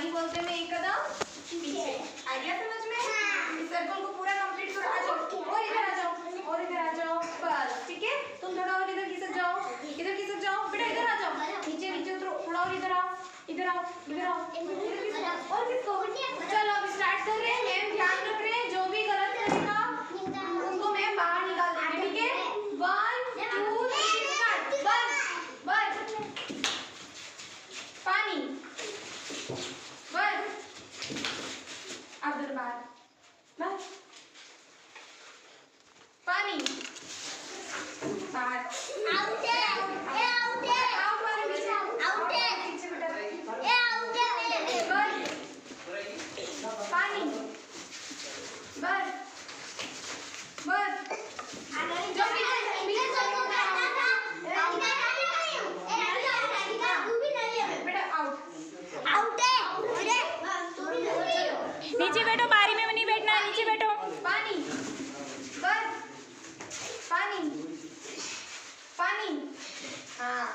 पानी बोलते हुए एक कदम पीछे। आ गया समझ में? इस सर्कल को पूरा कंप्लीट करो। आ जाओ और इधर आ जाओ और इधर आ जाओ, बस ठीक है। तुम थोड़ा और इधर खिसक जाओ, इधर खिसक जाओ बेटा, इधर आ जाओ, नीचे नीचे उतरो, थोड़ा और इधर आओ, इधर आओ, इधर आओ, इधर खिसको और खिसको। चलो अब स्टार्ट कर रहे हैं। मैम ध्यान रख रहे हैं, जो भी गलत करेगा उनको मैम बाहर निकाल देंगे, ठीक है? 1 2 3 स्टार्ट। बस पानी, बस अब दरबार, बस पानी, बाहर, आउट है, ये आउट है, आउट वाले पीछे, आउट है, पीछे बेटा, ये आउट है, बस पानी, बस जो पीछे चलो बेटा, आउट, आउट है, नीचे बैठो, बारी में नहीं बैठना, नीचे बैठो। पानी, बस पानी, पानी, हाँ